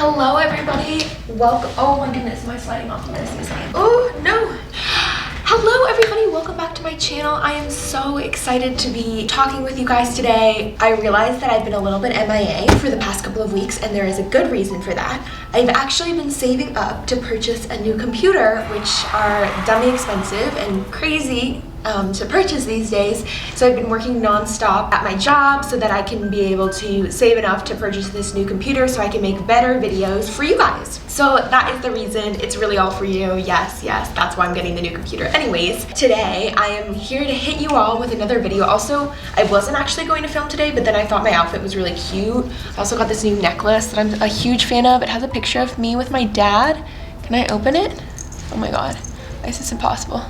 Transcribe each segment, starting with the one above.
Hello everybody, welcome. Oh my goodness, am I sliding off? Oh no. Hello everybody, welcome back to my channel. I am so excited to be talking with you guys today. I realized that I've been a little bit MIA for the past couple of weeks, and there is a good reason for that. I've actually been saving up to purchase a new computer, which are dummy expensive and crazy to purchase these days. So I've been working non-stop at my job so that I can be able to save enough to purchase this new computer so I can make better videos for you guys. So that is the reason. It's really all for you. Yes, that's why I'm getting the new computer. Anyways, today I am here to hit you all with another video. Also, I wasn't actually going to film today, but then I thought my outfit was really cute. I also got this new necklace that I'm a huge fan of. It has a picture of me with my dad. Can I open it? Oh my god, why is this impossible?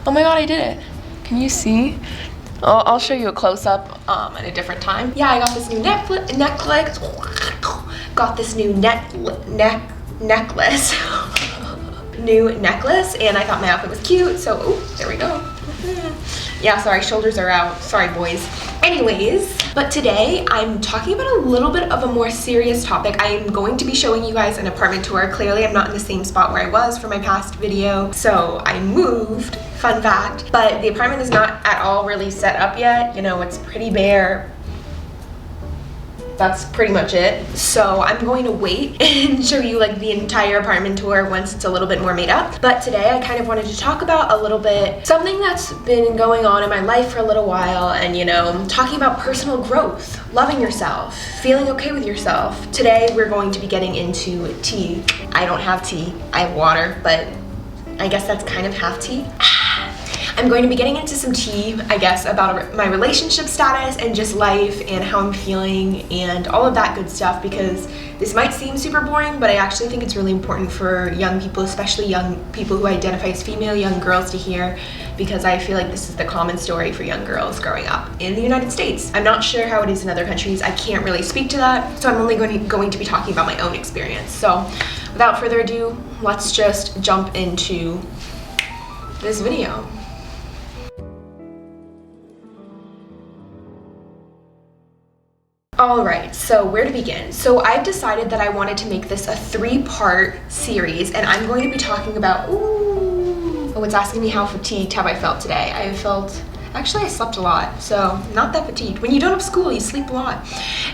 Oh my god, I did it. Can you see? I'll show you a close-up at a different time. Yeah, I got this new necklace. Got this new necklace. New necklace, and I thought my outfit was cute, so there we go. Yeah, sorry, shoulders are out. Sorry, boys. Anyways, but today I'm talking about a little bit of a more serious topic. I am going to be showing you guys an apartment tour. Clearly, I'm not in the same spot where I was for my past video, so I moved, fun fact, but the apartment is not at all really set up yet. You know, it's pretty bare. That's pretty much it. So I'm going to wait and show you like the entire apartment tour once it's a little bit more made up. But today I kind of wanted to talk about a little bit something that's been going on in my life for a little while, and you know, talking about personal growth, loving yourself, feeling okay with yourself. Today we're going to be getting into tea. I don't have tea, I have water, but I guess that's kind of half tea. I'm going to be getting into some tea, I guess, about my relationship status and just life and how I'm feeling and all of that good stuff, because this might seem super boring, but I actually think it's really important for young people, especially young people who identify as female, young girls, to hear, because I feel like this is the common story for young girls growing up in the United States. I'm not sure how it is in other countries. I can't really speak to that, so I'm only going to be talking about my own experience. So without further ado, let's just jump into this video. Alright, so where to begin? So I've decided that I wanted to make this a 3-part series, and I'm going to be talking about, it's asking me how fatigued have I felt today. I slept a lot, so not that fatigued. When you don't have school, you sleep a lot.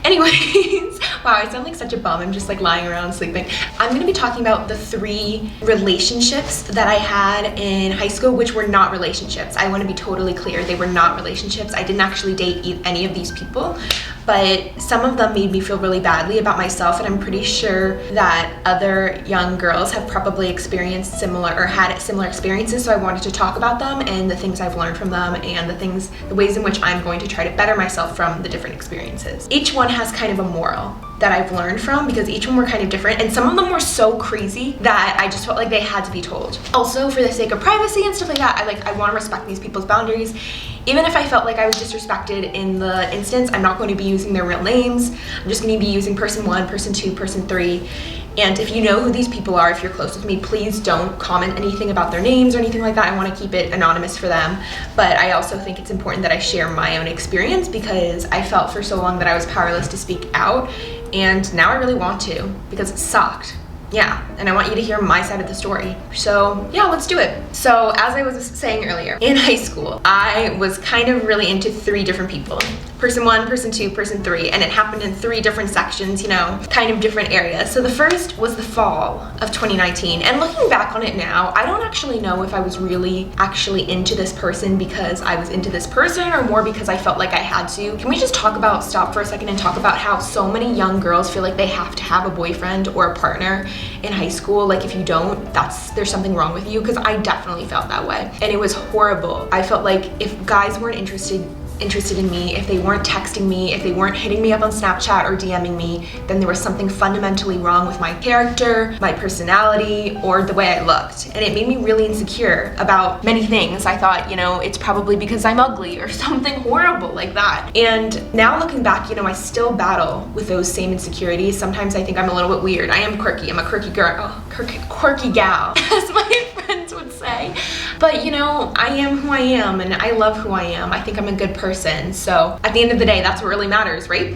Anyways, wow, I sound like such a bum. I'm just like lying around sleeping. I'm gonna be talking about the 3 relationships that I had in high school, which were not relationships. I wanna be totally clear, they were not relationships. I didn't actually date any of these people, but some of them made me feel really badly about myself, and I'm pretty sure that other young girls have probably experienced similar or had similar experiences, so I wanted to talk about them and the things I've learned from them and the ways in which I'm going to try to better myself from the different experiences. Each one has kind of a moral that I've learned from, because each one were kind of different, and some of them were so crazy that I just felt like they had to be told. Also, for the sake of privacy and stuff like that, I want to respect these people's boundaries. Even if I felt like I was disrespected in the instance, I'm not going to be using their real names. I'm just going to be using person 1, person 2, person 3. And if you know who these people are, if you're close with me, please don't comment anything about their names or anything like that. I want to keep it anonymous for them. But I also think it's important that I share my own experience, because I felt for so long that I was powerless to speak out. And now I really want to, because it sucked. Yeah, and I want you to hear my side of the story. So yeah, let's do it. So as I was saying earlier, in high school, I was kind of really into 3 different people. Person 1, person 2, person 3, and it happened in 3 different sections, you know, kind of different areas. So the first was the fall of 2019, and looking back on it now, I don't actually know if I was really actually into this person because I was into this person, or more because I felt like I had to. Can we just stop for a second and talk about how so many young girls feel like they have to have a boyfriend or a partner in high school? Like if you don't, there's something wrong with you, because I definitely felt that way, and it was horrible. I felt like if guys weren't interested in me, if they weren't texting me, if they weren't hitting me up on Snapchat or DMing me, then there was something fundamentally wrong with my character, my personality, or the way I looked. And it made me really insecure about many things. I thought, you know, it's probably because I'm ugly or something horrible like that. And now looking back, you know, I still battle with those same insecurities. Sometimes I think I'm a little bit weird. I am quirky. I'm a quirky girl. Quirky gal, as my friends would say. But you know, I am who I am, and I love who I am. I think I'm a good person. So at the end of the day, that's what really matters, right?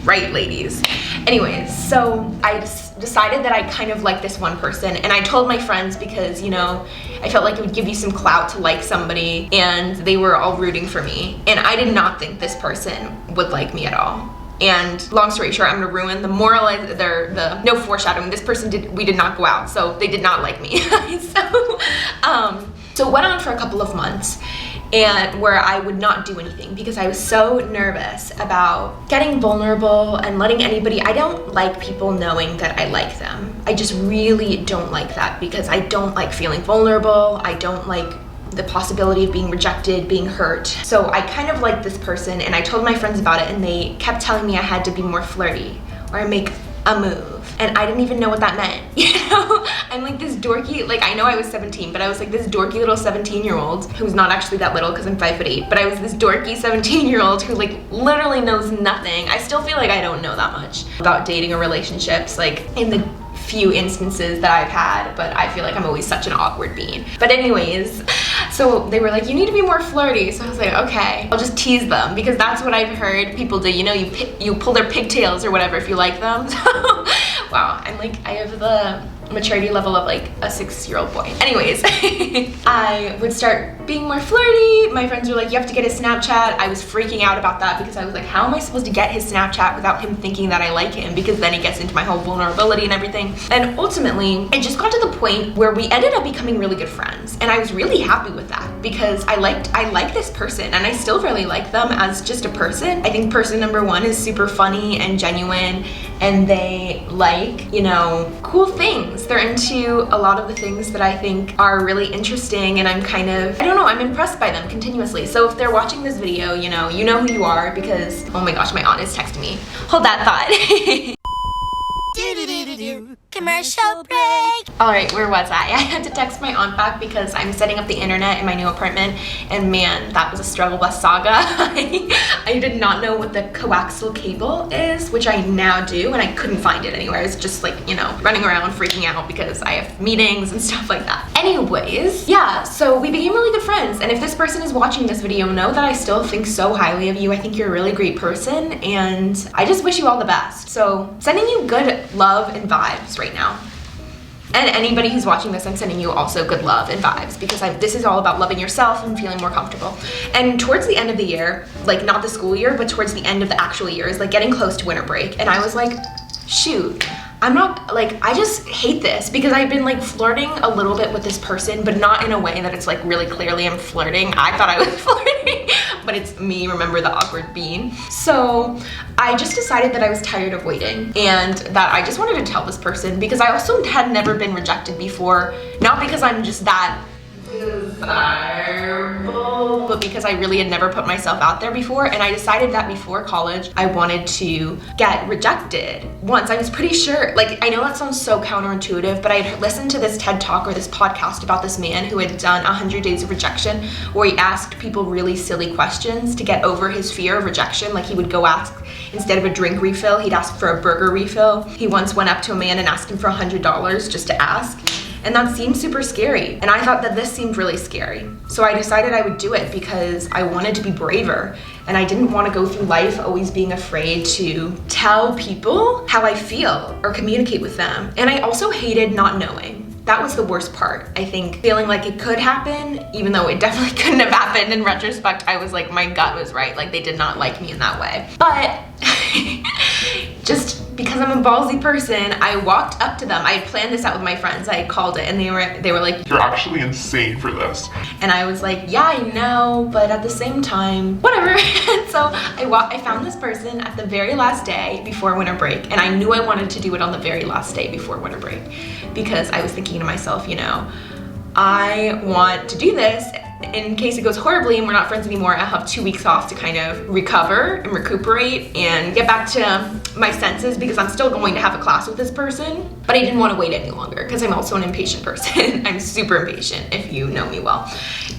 Right, ladies. Anyways, so I decided that I kind of like this one person, and I told my friends because, you know, I felt like it would give you some clout to like somebody, and they were all rooting for me. And I did not think this person would like me at all. And long story short, I'm gonna ruin the moral, the no foreshadowing. This person we did not go out, so they did not like me. So it went on for a couple of months, and where I would not do anything because I was so nervous about getting vulnerable and letting anybody. I don't like people knowing that I like them. I just really don't like that because I don't like feeling vulnerable. I don't like the possibility of being rejected, being hurt. So I kind of liked this person, and I told my friends about it, and they kept telling me I had to be more flirty or make a move. And I didn't even know what that meant, you know? I'm like this dorky, like I know I was 17, but I was like this dorky little 17-year-old who's not actually that little because I'm 5'8", but I was this dorky 17-year-old who like literally knows nothing. I still feel like I don't know that much about dating or relationships, like in the few instances that I've had, but I feel like I'm always such an awkward bean. But anyways, so they were like, you need to be more flirty. So I was like, okay, I'll just tease them because that's what I've heard people do. You know, you pull their pigtails or whatever if you like them. Wow, I have the maturity level of like a 6-year-old boy. Anyways, I would start being more flirty. My friends were like, you have to get his Snapchat. I was freaking out about that because I was like, how am I supposed to get his Snapchat without him thinking that I like him? Because then it gets into my whole vulnerability and everything. And ultimately, it just got to the point where we ended up becoming really good friends. And I was really happy with that because I like this person, and I still really like them as just a person. I think person number one is super funny and genuine, and they like, you know, cool things. They're into a lot of the things that I think are really interesting, and I'm kind of, I don't know, I'm impressed by them continuously. So if they're watching this video, you know who you are because, oh my gosh, my aunt is texting me. Hold that thought. Commercial break. All right, where was I? I had to text my aunt back because I'm setting up the internet in my new apartment, and man, that was a struggle bus saga. I did not know what the coaxial cable is, which I now do, and I couldn't find it anywhere. It's just like, you know, running around freaking out because I have meetings and stuff like that. Anyways, yeah, so we became really good friends, and if this person is watching this video, know that I still think so highly of you. I think you're a really great person, and I just wish you all the best. So sending you good love and vibes right now. And anybody who's watching this, I'm sending you also good love and vibes because this is all about loving yourself and feeling more comfortable. And towards the end of the year, like not the school year, but towards the end of the actual year is like getting close to winter break. And I was like, shoot, I'm not, like, I just hate this because I've been like flirting a little bit with this person, but not in a way that it's like really clearly I'm flirting. I thought I was flirting, but it's me, remember, the awkward bean. So I just decided that I was tired of waiting and that I just wanted to tell this person because I also had never been rejected before, not because I'm just that desirable, but because I really had never put myself out there before. And I decided that before college I wanted to get rejected once. I was pretty sure, like, I know that sounds so counterintuitive, but I had listened to this TED Talk or this podcast about this man who had done 100 days of rejection, where he asked people really silly questions to get over his fear of rejection. Like, he would go ask, instead of a drink refill, he'd ask for a burger refill. He once went up to a man and asked him for $100 just to ask. And that seemed super scary. And I thought that this seemed really scary. So I decided I would do it because I wanted to be braver. And I didn't want to go through life always being afraid to tell people how I feel or communicate with them. And I also hated not knowing. That was the worst part. I think feeling like it could happen, even though it definitely couldn't have happened. In retrospect, I was like, my gut was right. Like, they did not like me in that way. But just because I'm a ballsy person, I walked up to them. I had planned this out with my friends. I had called it, and they were like, you're actually insane for this. And I was like, yeah, I know, but at the same time, whatever. And so I found this person at the very last day before winter break, and I knew I wanted to do it on the very last day before winter break because I was thinking to myself, you know, I want to do this in case it goes horribly and we're not friends anymore. I'll have 2 weeks off to kind of recover and recuperate and get back to my senses because I'm still going to have a class with this person. But I didn't want to wait any longer because I'm also an impatient person. I'm super impatient if you know me well.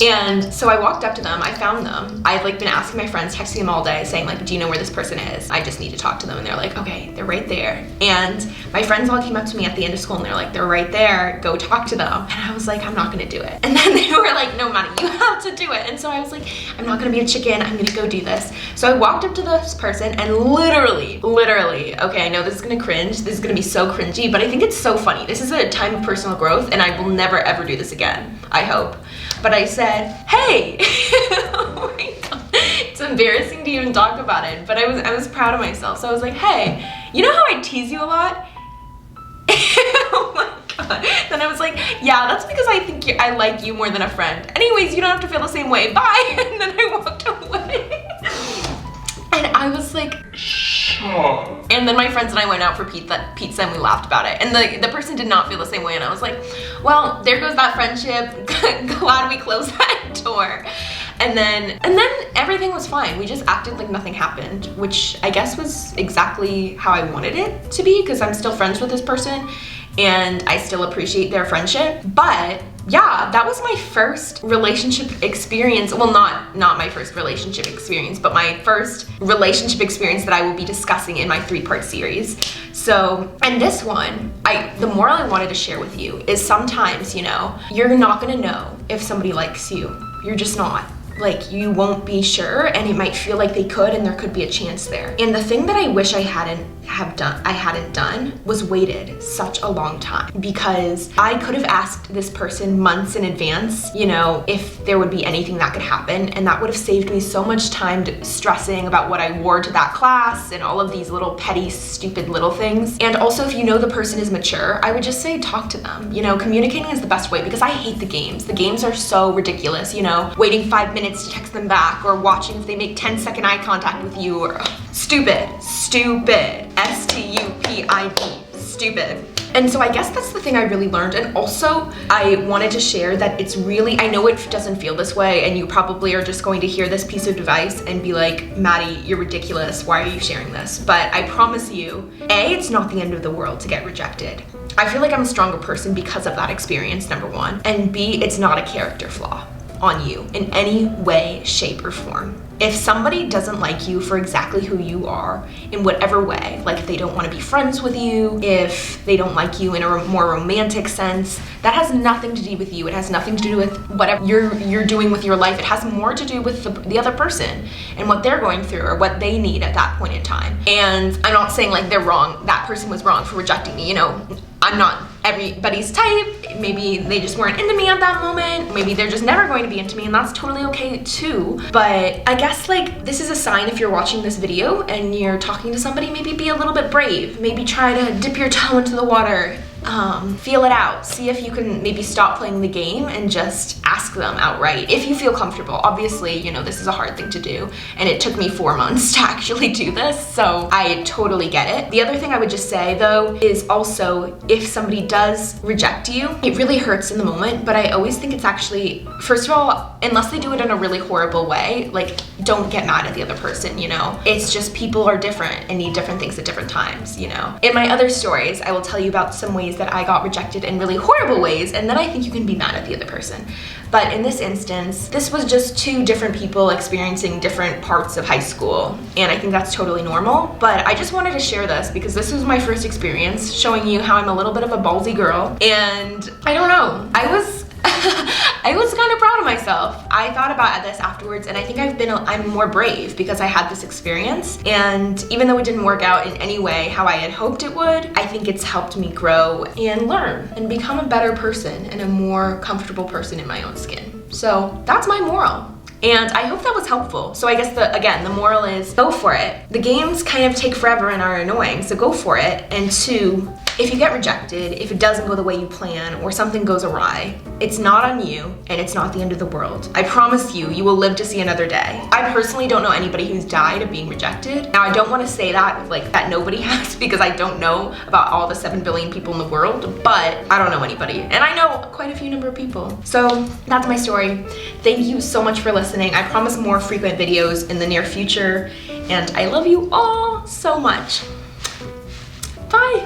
And so I walked up to them, I found them. I'd like been asking my friends, texting them all day, saying like, do you know where this person is? I just need to talk to them. And they're like, okay, they're right there. And my friends all came up to me at the end of school and they're like, they're right there, go talk to them. And I was like, I'm not gonna do it. And then they were like, no, Maddie, you have to do it. And so I was like, I'm not gonna be a chicken, I'm gonna go do this. So I walked up to this person and literally, okay, I know this is gonna cringe, this is gonna be so cringy, but I think it's so funny. This is a time of personal growth and I will never ever do this again, I hope. But I said, hey, oh my God. It's embarrassing to even talk about it, but I was proud of myself. So I was like, hey, you know how I tease you a lot? Oh my God. Then I was like, yeah, that's because I think I like you more than a friend. Anyways, you don't have to feel the same way. Bye. And then I walked away. And I was like, and then my friends and I went out for pizza and we laughed about it. And the person did not feel the same way. And I was like, well, there goes that friendship. Glad we closed that door. And then everything was fine. We just acted like nothing happened, which I guess was exactly how I wanted it to be, because I'm still friends with this person and I still appreciate their friendship. But yeah, that was my first relationship experience. Well, not my first relationship experience, but my first relationship experience that I will be discussing in my 3-part series. So, and this one, the moral I wanted to share with you is sometimes, you know, you're not gonna know if somebody likes you. You're just not. Like, you won't be sure, and it might feel like they could, and there could be a chance there. And the thing that I wish I hadn't done was waited such a long time, because I could have asked this person months in advance, you know, if there would be anything that could happen, and that would have saved me so much time stressing about what I wore to that class and all of these little petty, stupid little things. And also, if you know the person is mature, I would just say talk to them. You know, communicating is the best way, because I hate the games. The games are so ridiculous, you know, waiting 5 minutes to text them back, or watching if they make 10-second eye contact with you, or stupid, S-T-U-P-I-D, stupid. And so I guess that's the thing I really learned. And also I wanted to share that it's really, I know it doesn't feel this way, and you probably are just going to hear this piece of advice and be like, Maddie, you're ridiculous, why are you sharing this? But I promise you, A, it's not the end of the world to get rejected. I feel like I'm a stronger person because of that experience, number one. And B, it's not a character flaw on you in any way, shape, or form. If somebody doesn't like you for exactly who you are, in whatever way, like if they don't want to be friends with you, if they don't like you in a more romantic sense, that has nothing to do with you. It has nothing to do with whatever you're doing with your life. It has more to do with the other person and what they're going through or what they need at that point in time. And I'm not saying like they're wrong, that person was wrong for rejecting me, you know. I'm not everybody's type. Maybe they just weren't into me at that moment. Maybe they're just never going to be into me, and that's totally okay too. But I guess like this is a sign, if you're watching this video and you're talking to somebody, maybe be a little bit brave. Maybe try to dip your toe into the water. Feel it out. See if you can maybe stop playing the game and just ask them outright if you feel comfortable. Obviously, you know, this is a hard thing to do, and it took me 4 months to actually do this, so I totally get it. The other thing I would just say though is also, if somebody does reject you, it really hurts in the moment, but I always think it's actually, first of all, unless they do it in a really horrible way, like don't get mad at the other person, you know? It's just people are different and need different things at different times, you know? In my other stories, I will tell you about some ways that I got rejected in really horrible ways, and then I think you can be mad at the other person. But in this instance, this was just 2 different people experiencing different parts of high school, and I think that's totally normal. But I just wanted to share this because this was my first experience, showing you how I'm a little bit of a ballsy girl, and I don't know, I was kind of proud of myself. I thought about this afterwards, and I think I'm more brave because I had this experience, and even though it didn't work out in any way how I had hoped it would, I think it's helped me grow and learn and become a better person and a more comfortable person in my own skin. So that's my moral. And I hope that was helpful. So I guess the moral is go for it. The games kind of take forever and are annoying, so go for it. And 2, if you get rejected, if it doesn't go the way you plan or something goes awry, it's not on you and it's not the end of the world. I promise you, you will live to see another day. I personally don't know anybody who's died of being rejected. Now, I don't want to say that like that nobody has, because I don't know about all the 7 billion people in the world, but I don't know anybody. And I know quite a few number of people. So that's my story. Thank you so much for listening. I promise more frequent videos in the near future, and I love you all so much. Bye.